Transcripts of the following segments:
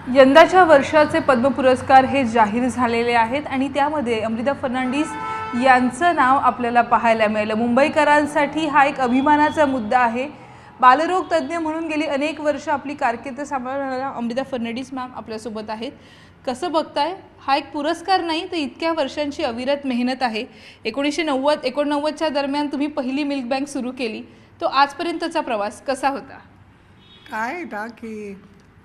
यंदाच्या वर्षाचे पद्म पुरस्कार हे जाहीर झालेले आहेत आणि त्यामध्ये अमृता फर्नांडिस यांचं नाव आपल्याला पाहायला मिळालं। मुंबईकरांसाठी हा एक अभिमानाचा मुद्दा आहे। बालरोग तज्ञ म्हणून गेली अनेक वर्ष आपली कारकीर्द सांभाळणाऱ्या अमृता फर्नांडिस मॅम आपल्यासोबत आहेत। कसं बघताय, हा एक पुरस्कार नाही तर इतक्या वर्षांची अविरत मेहनत आहे। 1990-89च्या दरम्यान तुम्ही पहिली मिल्क बँक सुरू केली, तो आजपर्यंतचा प्रवास कसा होता? काय ना की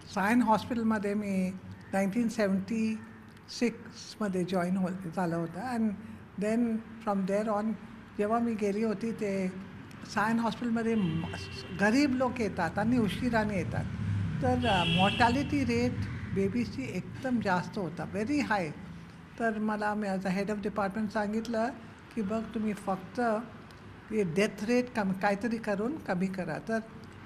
सायन हॉस्पिटलमध्ये मी 1976मध्ये जॉईन झालं होतं and then from there on जेव्हा मी गेली होती ते सायन हॉस्पिटलमध्ये गरीब लोक येतात आणि उशिराने येतात, तर मॉर्टॅलिटी रेट बेबीची एकदम जास्त होता, व्हेरी हाय। तर मला माझा हेड ऑफ डिपार्टमेंट सांगितलं की बघ तुम्ही फक्त हे डेथ रेट काहीतरी करून कमी करा। तर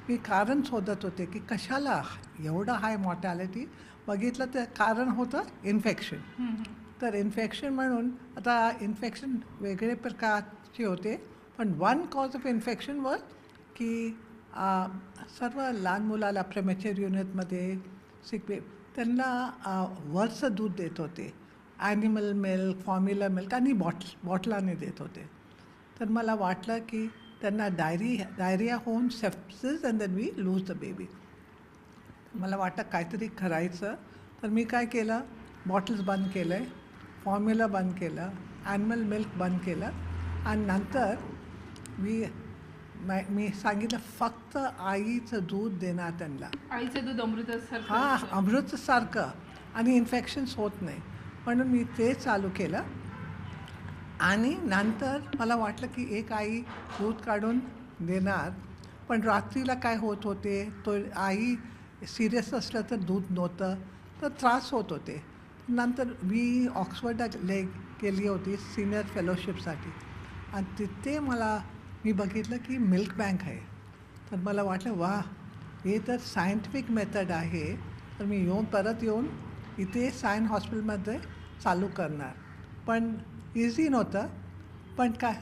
मी कारण शोधत होते की कशाला एवढं हाय मॉर्टॅलिटी। बघितलं तर कारण होतं इन्फेक्शन। तर इन्फेक्शन म्हणून आता इन्फेक्शन वेगळे प्रकारचे होते, पण वन कॉज ऑफ इन्फेक्शन वर की सर्व लहान मुलाला प्रेमॅच्युअर युनिटमध्ये शिकवे त्यांना वरचं दूध देत होते, ॲनिमल मिल्क, फॉर्म्युला मिल्क आणि बॉटलाने देत होते। तर मला वाटलं की त्यांना डायरिया होऊन sepsis and then we lose the baby. मला वाटतं काहीतरी करायचं, तर मी काय केलं, बॉटल्स बंद केलं आहे, फॉर्म्युला बंद केलं, ॲनिमल मिल्क बंद केलं आणि नंतर मी सांगितलं फक्त आईचं दूध देणार त्यांना। आईचं दूध अमृतासारखं? हां, अमृतासारखं आणि इन्फेक्शन्स होत नाही, म्हणून मी ते चालू केलं। आणि नंतर मला वाटलं की एक आई दूध काढून देणार, पण रात्रीला काय होत होते, तो आई सिरियस असलं तर दूध नव्हतं, तर त्रास होत होते। नंतर मी ऑक्सफर्डला गेली होती सिनियर फेलोशिपसाठी आणि तिथे मी बघितलं की मिल्क बँक आहे। तर मला वाटलं वा, हे तर सायंटिफिक मेथड आहे, तर मी परत येऊन इथे सायन हॉस्पिटलमध्ये चालू करणार। पण इझी नव्हतं, पण काय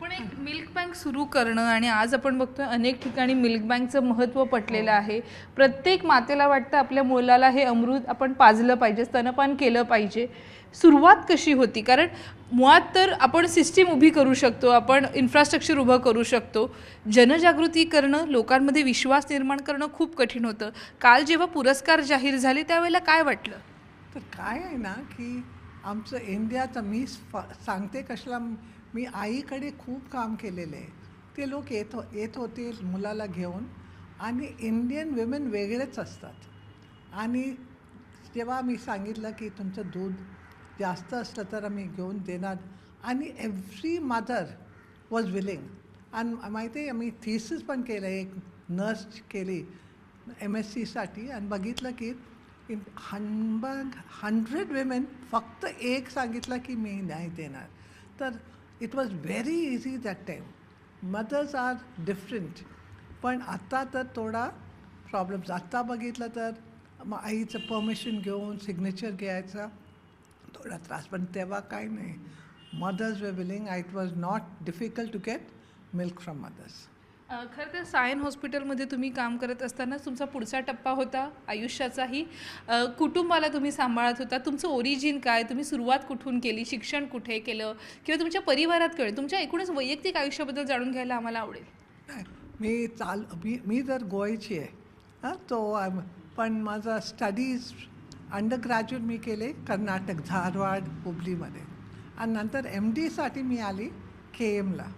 पण एक मिल्क बँक सुरू करणं आणि आज आपण बघतोय अनेक ठिकाणी मिल्क बँकचं महत्त्व पटलेलं आहे। प्रत्येक मातेला वाटतं आपल्या मुलाला हे अमृत आपण पाजलं पाहिजे, स्तनपान केलं पाहिजे। सुरुवात कशी होती? कारण मुळात तर आपण सिस्टीम उभी करू शकतो, आपण इन्फ्रास्ट्रक्चर उभं करू शकतो, जनजागृती करणं, लोकांमध्ये विश्वास निर्माण करणं खूप कठीण होतं। काल जेव्हा पुरस्कार जाहीर झाले त्यावेळेला काय वाटलं? तर काय आहे ना की आमचं इंडियाचं मी सांगते कशाला, मी आईकडे खूप काम केलेलं आहे। ते लोक येत होते मुलाला घेऊन, आणि इंडियन विमेन वेगळेच असतात। आणि जेव्हा मी सांगितलं की तुमचं दूध जास्त असलं तर आम्ही घेऊन देणार, आणि एव्हरी मदर वॉज विलिंग। आणि माहिती आहे आम्ही थिसिस पण केलं, एक नर्स केली MSc साठी, आणि बघितलं की 100 विमेन फक्त एक सांगितलं की मी नाही देणार। तर it was very easy that time. Mothers are different, पण आत्ता तर थोडा प्रॉब्लेम्स। आत्ता बघितलं तर मग आईचं परमिशन घेऊन सिग्नेचर घ्यायचा थोडा त्रास, पण तेव्हा काही नाही, mothers were willing. It was not difficult to get milk from mothers. खरं तर सायन हॉस्पिटलमध्ये तुम्ही काम करत असताना तुमचा पुढचा टप्पा होता आयुष्याचाही। कुटुंबाला तुम्ही सांभाळत होता। तुमचं ओरिजिन काय, तुम्ही सुरुवात कुठून केली, शिक्षण कुठे केलं, किंवा तुमच्या परिवारात कळलं, तुमच्या एकूणच वैयक्तिक आयुष्याबद्दल जाणून घ्यायला आम्हाला आवडेल। मी जर गोव्याची आहे पण माझा स्टडीज अंडर ग्रॅज्युएट मी केले कर्नाटक, धारवाड, हुबलीमध्ये, आणि नंतर MD साठी मी आली KMला,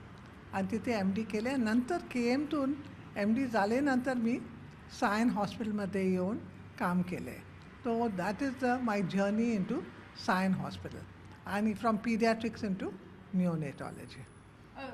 आणि तिथे MD केले। नंतर KMतून MD झाल्यानंतर मी सायन हॉस्पिटलमध्ये येऊन काम केले। तो that is my journey into Sion hospital, आणि from paediatrics into neonatology.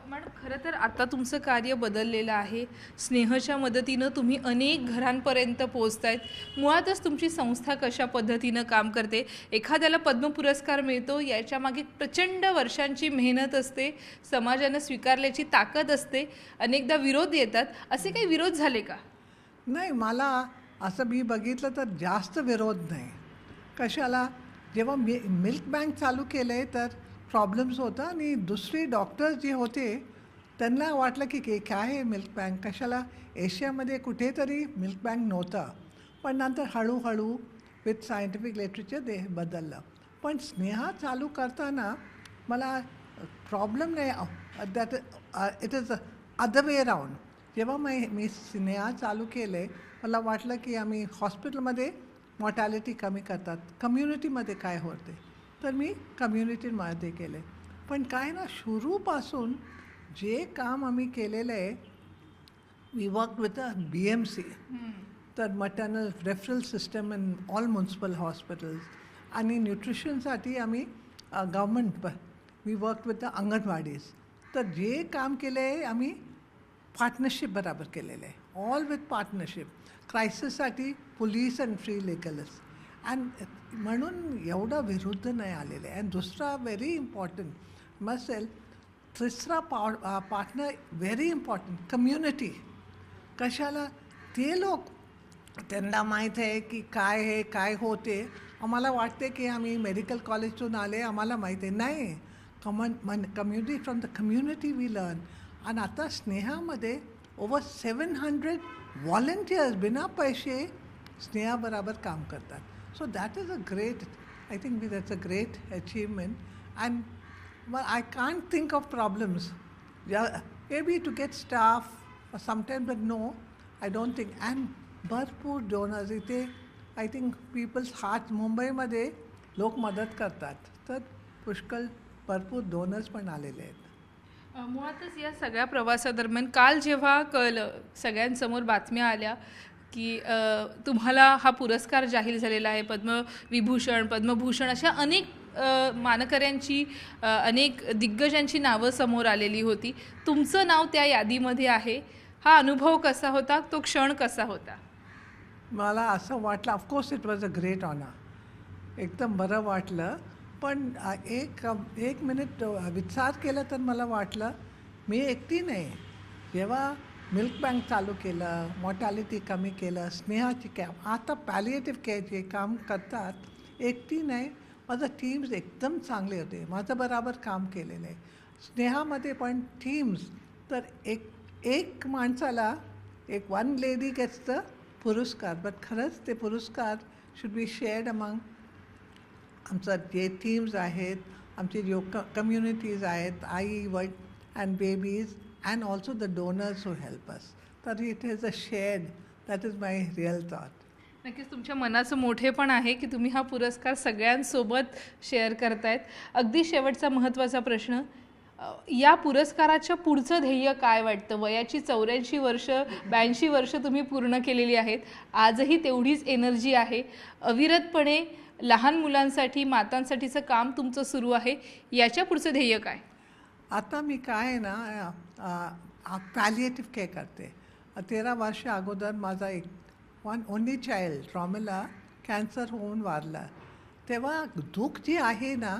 Madam, खरं तर आता तुमचं कार्य बदललेलं आहे। स्नेहच्या मदतीनं तुम्ही अनेक घरांपर्यंत पोहोचतायत। मुळातच तुमची संस्था कशा पद्धतीनं काम करते, एखाद्याला पद्म पुरस्कार मिळतो याच्यामागे प्रचंड वर्षांची मेहनत असते, समाजानं स्वीकारल्याची ताकद असते, अनेकदा विरोध येतात। असे काही विरोध झाले का? नाही, मला असं मी बघितलं तर जास्त विरोध नाही। कशाला, जेव्हा मिल्क बँक चालू केलं आहे तर प्रॉब्लेम्स होता, आणि दुसरे डॉक्टर्स जे होते त्यांना वाटलं की काय आहे मिल्क बँक, कशाला, एशियामध्ये कुठेतरी मिल्क बँक नव्हता। पण नंतर हळूहळू विथ सायंटिफिक लिटरेचर ते बदललं. पण स्नेहा चालू करताना मला प्रॉब्लेम नाही, that it is other way round. जेव्हा मी स्नेहा चालू केले, मला वाटलं की आम्ही हॉस्पिटलमध्ये मॉर्टॅलिटी कमी करतात, कम्युनिटीमध्ये काय होते, तर मी कम्युनिटीमध्ये केले. पण काय ना, सुरूपासून जे काम आम्ही केलेलं आहे, we work with a BMC, तर maternal referral system in all municipal hospitals. आणि न्यूट्रिशनसाठी आम्ही government we work with the anganwadis. तर जे काम केलं आहे आम्ही पार्टनरशिप बरोबर केलेलं आहे, ऑल विथ पार्टनरशिप. क्रायसिससाठी police and free legalist, and म्हणून एवढं विरुद्ध नाही आलेलं आहे. अँड दुसरा व्हेरी इम्पॉर्टंट मसेल, तिसरा पार्टनर व्हेरी इम्पॉर्टंट, कम्युनिटी. कशाला? ते लोक, त्यांना माहीत आहे की काय आहे, काय होते. आम्हाला वाटते की आम्ही मेडिकल कॉलेजतून आले, आम्हाला माहीत आहे. नाही, community, from the community we learn. आणि आता स्नेहामध्ये ओव्हर 700 व्हॉलंटियर्स बिना पैसे स्नेहाबरोबर काम करतात. So that is a great, I think that's a great achievement. And I can't think of problems. Maybe to get staff or sometimes, but no, I don't think. And भरपूर donors इथे, I think people's heart, मुंबईमध्ये लोक मदत करतात, तर पुष्कळ भरपूर donors पण आलेले आहेत. मुळातच या सगळ्या प्रवासादरम्यान काल जेव्हा कळलं, सगळ्यांसमोर बातम्या आल्या की तुम्हाला हा पुरस्कार जाहीर झालेला आहे, पद्मविभूषण, पद्मभूषण, अशा अनेक मानकऱ्यांची, अनेक दिग्गजांची नावं समोर आलेली होती. तुमचं नाव त्या यादीमध्ये आहे. हा अनुभव कसा होता? तो क्षण कसा होता? मला असं वाटलं, of course it was a great honour, एकदम बरं वाटलं. पण एक मिनिट विचार केला तर मला वाटलं मी एकटी नाही. जेव्हा मिल्क बँक चालू केलं, मॉर्टॅलिटी कमी केलं, स्नेहाची कॅम्प, आता पॅलिएटिव्ह केअर जे काम करतात, एकटी नाही, माझं टीम्स एकदम चांगले होते, माझं बरोबर काम केलेलं आहे. स्नेहामध्ये पण टीम्स, तर एक माणसाला, एक वन लेडी गेट्स द पुरस्कार, बट खरंच ते पुरस्कार शुड बी शेअर्ड अमंग आमचं जे टीम्स आहेत, आमचे जो कम्युनिटीज आहेत, आई वड and babies, and also the donors who help us. तर it is a shared, that is my real thought. नक्कीच तुमच्या मनाचं मोठेपण आहे की तुम्ही हा पुरस्कार सगळ्यांसोबत शेअर करतायत. अगदी शेवटचा महत्त्वाचा प्रश्न, या पुरस्काराच्या पुढचं ध्येय काय वाटतं? वयाची 84 वर्ष, 82 वर्ष तुम्ही पूर्ण केलेली आहेत, आजही तेवढीच एनर्जी आहे, अविरतपणे लहान मुलांसाठी, मातांसाठीचं काम तुमचं सुरू आहे. याच्या पुढचं ध्येय काय? आता मी काय ना, पॅलिएटिव्ह केअर करते. 13 वर्ष अगोदर माझा एक ओनली चाइल्ड रॉमेला कॅन्सर होऊन वारला. तेव्हा दुःख जे आहे ना,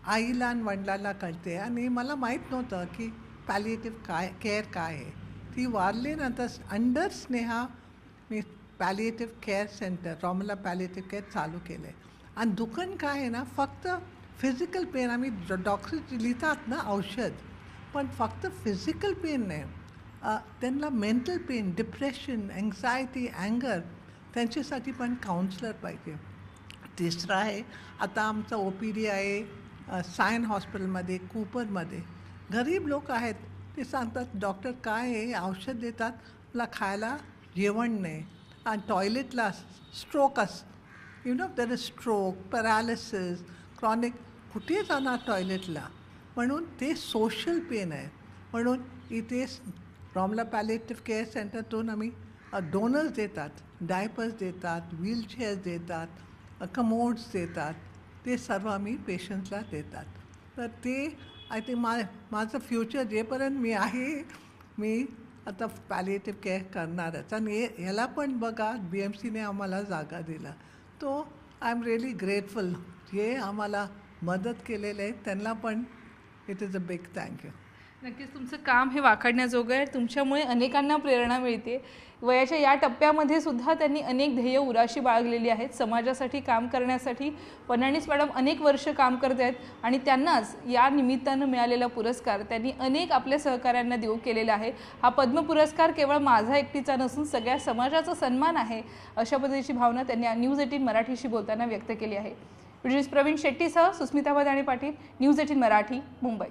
आईला आणि वडिलांना कळते. आणि मला माहीत नव्हतं की पॅलिएटिव्ह केअर काय आहे. ती वारल्यानंतर अंडर स्नेहा मी पॅलिएटिव्ह केअर सेंटर, रॉमेला पॅलिएटिव्ह केअर चालू केलं आहे. आणि दुकान काय आहे ना, फक्त फिजिकल पेन, आम्ही डॉक्टर्स लिहितात ना औषध, पण फक्त फिजिकल पेन नाही, त्यांना मेंटल पेन, डिप्रेशन, अँक्झायटी, अँगर, त्यांच्यासाठी पण काउन्सलर पाहिजे. तिसरं आहे, आता आमचं OPD आहे सायन हॉस्पिटलमध्ये, कूपरमध्ये. गरीब लोक आहेत, ते सांगतात डॉक्टर काय आहे, औषध देतात, मला खायला जेवण नाही, आणि टॉयलेटला stroke you know there is stroke, paralysis, chronic, कुठे जाणार टॉयलेटला. म्हणून ते सोशल पेन आहे. म्हणून इथे रॉमेला पॅलिएटिव्ह केअर सेंटरतून आम्ही डोनर्स देतात, डायपर्स देतात, व्हीलचेअर्स देतात, कमोड्स देतात, ते सर्व आम्ही पेशंट्सला देतात. तर ते आय थिंक माझं फ्युचर जेपर्यंत मी आहे, मी आता पॅलिएटिव्ह केअर करणारच. आणि ह्याला पण बघा, BMCने आम्हाला जागा दिला, तो आय एम रिअली ग्रेटफुल. जे आम्हाला मदत केलेलं आहे त्यांना पण it is a big thank you. नक्कीच तुमचं काम हे वाखाणण्याजोगं आहे. तुमच्यामुळे अनेकांना प्रेरणा मिळते. वयाच्या या टप्प्यामध्ये सुद्धा त्यांनी अनेक ध्येय उराशी बाळगलेली आहेत. समाजासाठी काम करण्यासाठी फर्नांडिस मॅडम अनेक वर्ष काम करत आहेत आणि त्यांनाच या निमित्तानं मिळालेला पुरस्कार त्यांनी अनेक आपल्या सहकाऱ्यांना देऊ केलेला आहे. हा पद्म पुरस्कार केवळ माझा एकटीचा नसून सगळ्या समाजाचा सन्मान आहे, अशा पद्धतीची भावना त्यांनी न्यूज 18 मराठीशी बोलताना व्यक्त केली आहे. प्रवीण शेट्टीसह सुस्मिता बदाणे पाटील, न्यूज 18 मराठी, मुंबई.